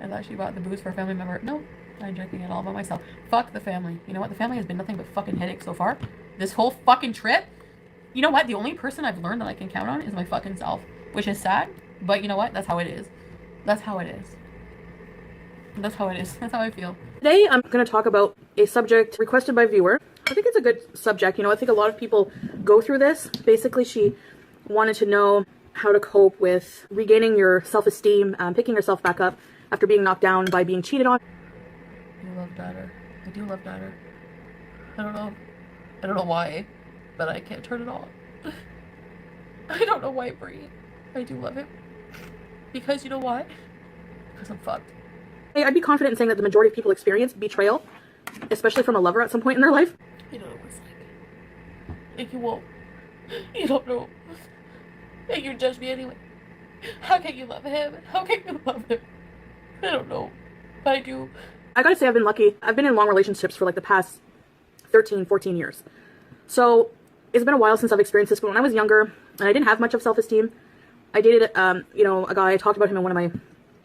thought she bought the booze for a family member. No, I'm drinking it all by myself. Fuck the family. You know what? The family has been nothing but fucking headaches so far. This whole fucking trip. You know what? The only person I've learned that I can count on is my fucking self. Which is sad. But you know what? That's how it is. That's how it is. That's how it is. That's how I feel. Today I'm going to talk about a subject requested by a viewer. I think it's a good subject. You know, I think a lot of people go through this. Basically, she wanted to know how to cope with regaining your self-esteem, picking yourself back up after being knocked down by being cheated on. I do love Dagger. I do love Dagger. I don't know why, but I can't turn it off. I don't know why, Brie. I do love him. Because you know why? Because I'm fucked. I'd be confident in saying that the majority of people experience betrayal, especially from a lover at some point in their life. You know what it's like you won't. You don't know. And you judge me anyway. How can you love him? How can you love him? I don't know. But I do. I gotta say I've been lucky. I've been in long relationships for like the past 13, 14 years. So it's been a while since I've experienced this, but when I was younger and I didn't have much of self-esteem, I dated, you know, a guy. I talked about him in one of my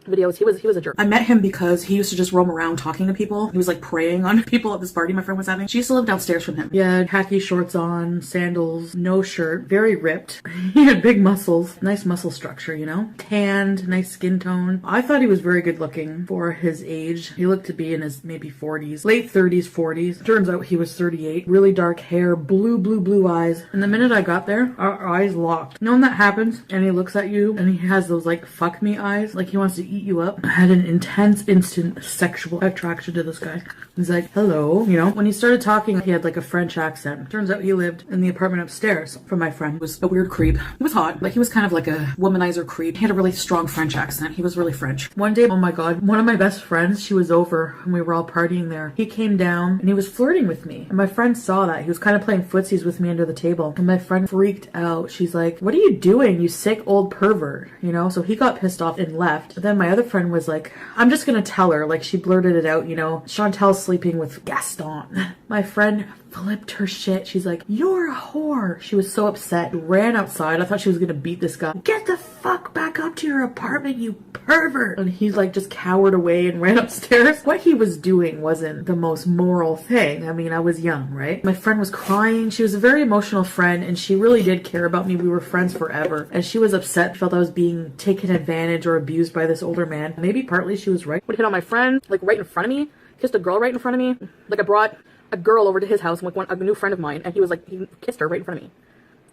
videos. He was a jerk. I met him because he used to just roam around talking to people. He was like preying on people at this party my friend was having. She used to live downstairs from him. Yeah, khaki shorts on, sandals, no shirt, very ripped. He had big muscles, nice muscle structure, you know? Tanned, nice skin tone. I thought he was very good looking for his age. He looked to be in his maybe 40s, late 30s, 40s. Turns out he was 38. Really dark hair, blue eyes. And the minute I got there, our eyes locked. You know when that happens and he looks at you and he has those like fuck me eyes, like he wants to eat you up. I had an intense instant sexual attraction to this guy. He's like, hello, you know. When he started talking, he had like a French accent. Turns out he lived in the apartment upstairs from my friend. He was a weird creep. He was hot, but he was kind of like a womanizer creep. He had a really strong French accent. He was really French. One day, oh my god, one of my best friends, she was over and we were all partying there. He came down and he was flirting with me. And my friend saw that. He was kind of playing footsies with me under the table. And my friend freaked out. She's like, what are you doing, you sick old pervert? You know, so he got pissed off and left. But then my other friend was like, I'm just gonna tell her. Like, she blurted it out, you know, Chantal's sleeping with Gaston. My friend flipped her shit. She's like, you're a whore. She was so upset. Ran outside. I thought she was gonna beat this guy. Get the fuck back up to your apartment, you pervert. And he's like just cowered away and ran upstairs. What he was doing wasn't the most moral thing. I mean, I was young, right? My friend was crying. She was a very emotional friend and she really did care about me. We were friends forever. And she was upset, felt I was being taken advantage or abused by this older man. Maybe partly she was right. Would hit on my friend, like right in front of me. Kissed a girl right in front of me. Like I brought a girl over to his house, like a new friend of mine, and he was like, he kissed her right in front of me.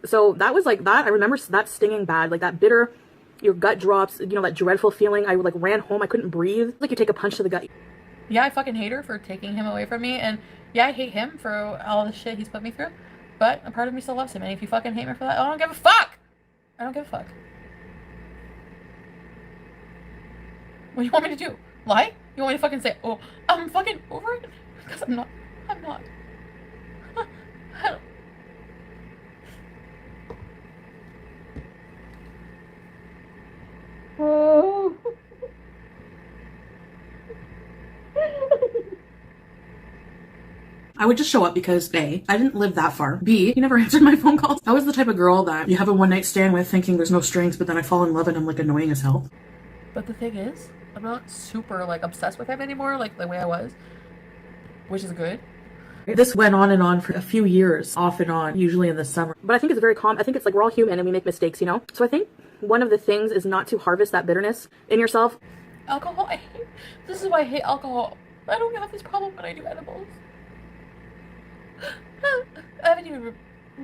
So that was like that. I remember that stinging bad, like that bitter, your gut drops, you know, that dreadful feeling. I like ran home, I couldn't breathe. Like you take a punch to the gut. Yeah, I fucking hate her for taking him away from me, and yeah, I hate him for all the shit he's put me through, but a part of me still loves him, and if you fucking hate me for that, I don't give a fuck! I don't give a fuck. What do you want me to do? Lie? You want me to fucking say, oh, I'm fucking over it? Because I'm not. I'm not. I don't. Oh. I would just show up because A, I didn't live that far. B, he never answered my phone calls. I was the type of girl that you have a one night stand with thinking there's no strings, but then I fall in love and I'm like annoying as hell. But the thing is, I'm not super like obsessed with him anymore, like the way I was, which is good. This went on and on for a few years, off and on, usually in the summer. But I think it's very calm. I think it's like we're all human and we make mistakes, you know? So I think one of the things is not to harvest that bitterness in yourself. Alcohol, I hate. This is why I hate alcohol. I don't have this problem when I do edibles. I haven't even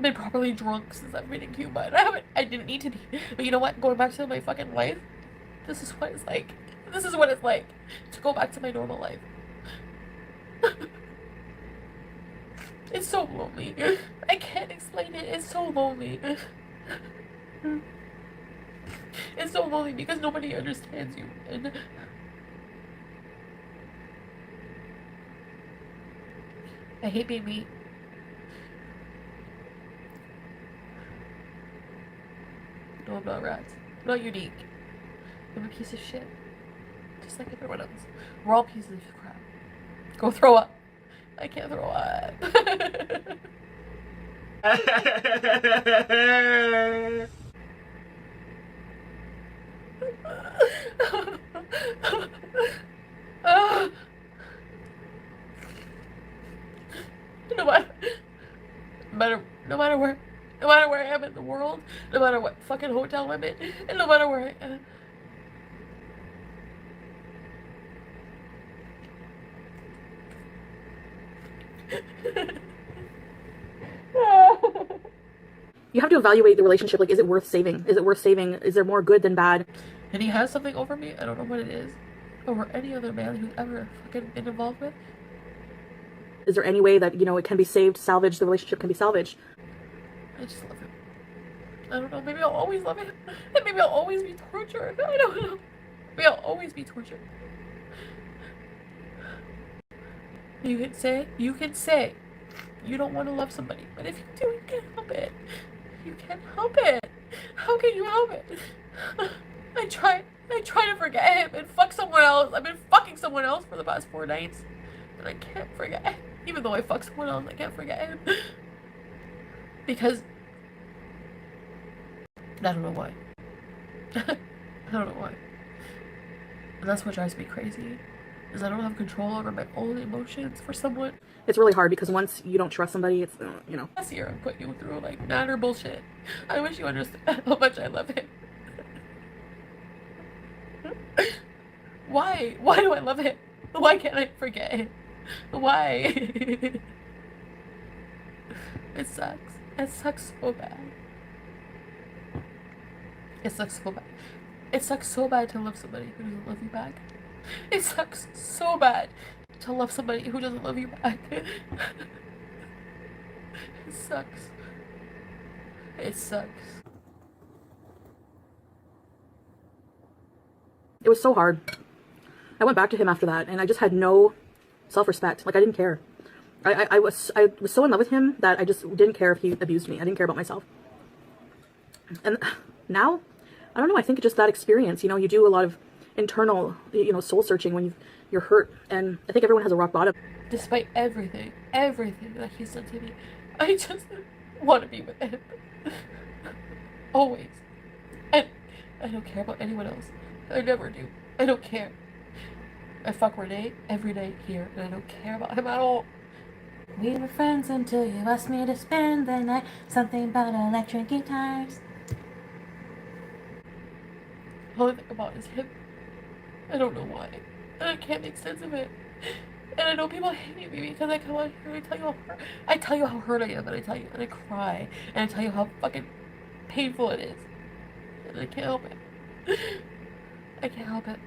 been properly drunk since I've been in Cuba. And I didn't need to be. But you know what? Going back to my fucking life, this is what it's like. This is what it's like to go back to my normal life. It's so lonely. I can't explain it. It's so lonely. It's so lonely because nobody understands you. And I hate being me. No, I'm not rats. I'm not unique. I'm a piece of shit. Just like everyone else. We're all pieces of crap. Go throw up. I can't throw up. No matter where I am in the world, no matter what fucking hotel I'm in, and no matter where I am. You have to evaluate the relationship. Like, is it worth saving? Is it worth saving? Is there more good than bad? And he has something over me. I don't know what it is. Over any other man who's ever fucking been involved with. Is there any way that, you know, it can be saved, salvaged, the relationship can be salvaged? I just love him. I don't know. Maybe I'll always love him. And maybe I'll always be tortured. I don't know. Maybe I'll always be tortured. You can say you don't want to love somebody. But if you do, you can't help it. You can't help it. How can you help it? I try to forget him and fuck someone else. I've been fucking someone else for the past 4 nights. And I can't forget him. Even though I fuck someone else, I can't forget him. Because I don't know why. I don't know why. And that's what drives me crazy. Is I don't have control over my own emotions for someone. It's really hard because once you don't trust somebody, it's, you know. Last year I put you through like matter bullshit. I wish you understood how much I love him. Why? Why do I love him? Why can't I forget him? Why? It sucks. It sucks so bad. It sucks so bad. It sucks so bad to love somebody who doesn't love you back. It sucks so bad to love somebody who doesn't love you back. It sucks. It sucks. It was so hard. I went back to him after that, and I just had no self-respect. Like, I didn't care. I was so in love with him that I just didn't care if he abused me. I didn't care about myself. And now, I don't know, I think just that experience, you know, you do a lot of internal, you know, soul searching when you're hurt, and I think everyone has a rock bottom. Despite everything that he said to me, I just want to be with him. Always. And I don't care about anyone else. I never do. I don't care. I fuck Renee every day here, and I don't care about him at all. We were friends until you asked me to spend the night. Something about electric guitars. All I think about is him. I don't know why. And I can't make sense of it. And I know people hate me because I come out here and I tell you how hurt I am, and I cry, and I tell you how fucking painful it is. And I can't help it. I can't help it.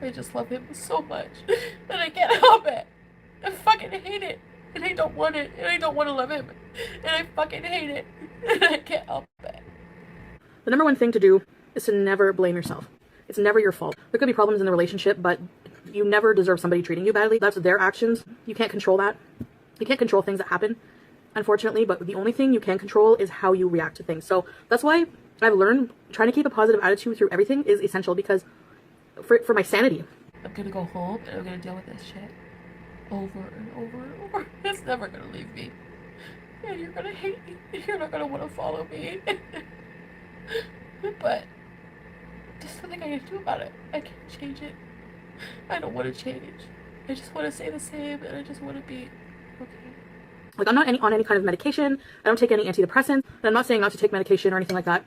I just love him so much. And I can't help it. I fucking hate it. And I don't want it. And I don't want to love him. And I fucking hate it. And I can't help it. The number one thing to do is to never blame yourself. It's never your fault. There could be problems in the relationship, but you never deserve somebody treating you badly. That's their actions. You can't control that. You can't control things that happen, unfortunately, but the only thing you can control is how you react to things. So that's why I've learned trying to keep a positive attitude through everything is essential, because for my sanity. I'm gonna go home and I'm gonna deal with this shit over and over and over. It's never gonna leave me. And you're gonna hate me. You're not gonna want to follow me. But there's nothing I can do about it. I can't change it. I don't want to change. I just want to stay the same, and I just want to be okay. Like, I'm not on any kind of medication. I don't take any antidepressants. And I'm not saying not to take medication or anything like that.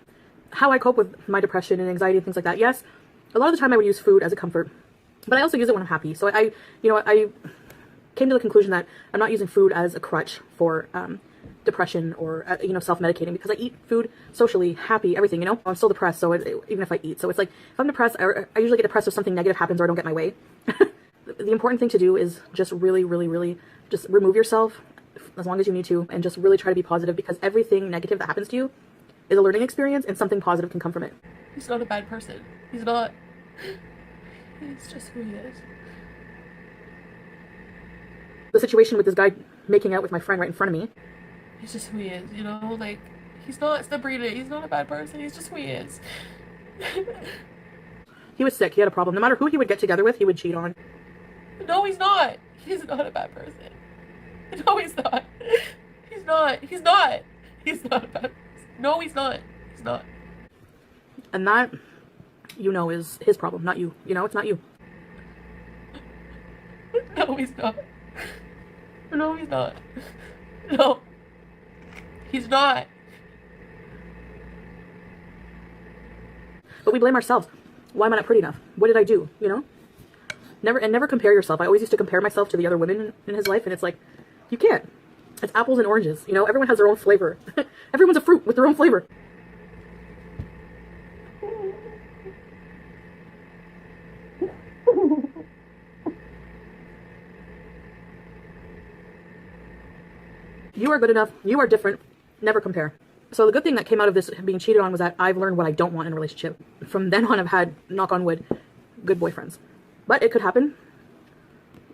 How I cope with my depression and anxiety and things like that, yes, a lot of the time I would use food as a comfort, but I also use it when I'm happy. So I came to the conclusion that I'm not using food as a crutch for depression or self-medicating, because I eat food socially, happy, everything. I'm still depressed, so even if I eat, so it's like if I'm depressed, I usually get depressed if something negative happens or I don't get my way. The important thing to do is just really, really, really just remove yourself as long as you need to, and just really try to be positive, because everything negative that happens to you is a learning experience, and something positive can come from it. He's not a bad person. He's not. He's just who he is. The situation with this guy making out with my friend right in front of me. He's just who he is, like, he's not Sabrina. He's not a bad person. He's just who he is. He was sick. He had a problem. No matter who he would get together with, he would cheat on. No, he's not. He's not a bad person. No, he's not. He's not. He's not. He's not a bad person. No, he's not. He's not. And that, is his problem, not you. It's not you. No, he's not. No, he's not. No. He's not. But we blame ourselves. Why am I not pretty enough? What did I do? You know? Never compare yourself. I always used to compare myself to the other women in his life, and it's like, you can't. It's apples and oranges. You know, everyone has their own flavor. Everyone's a fruit with their own flavor. You are good enough. You are different. Never compare. So the good thing that came out of this being cheated on was that I've learned what I don't want in a relationship. From then on, I've had, knock on wood, good boyfriends. But it could happen.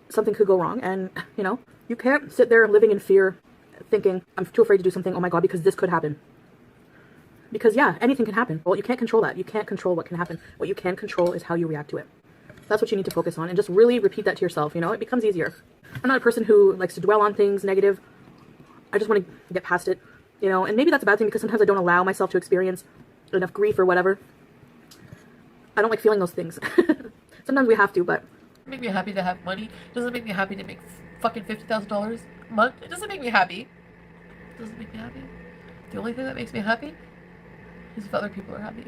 Something could go wrong. And, you know, you can't sit there living in fear, thinking, I'm too afraid to do something. Oh my God, because this could happen. Because, yeah, anything can happen. Well, you can't control that. You can't control what can happen. What you can control is how you react to it. That's what you need to focus on. And just really repeat that to yourself. You know, it becomes easier. I'm not a person who likes to dwell on things negative. I just want to get past it, you know, and maybe that's a bad thing because sometimes I don't allow myself to experience enough grief or whatever. I don't like feeling those things. Sometimes we have to, but... It makes me happy to have money. It doesn't make me happy to make fucking $50,000 a month. It doesn't make me happy. It doesn't make me happy. The only thing that makes me happy is if other people are happy.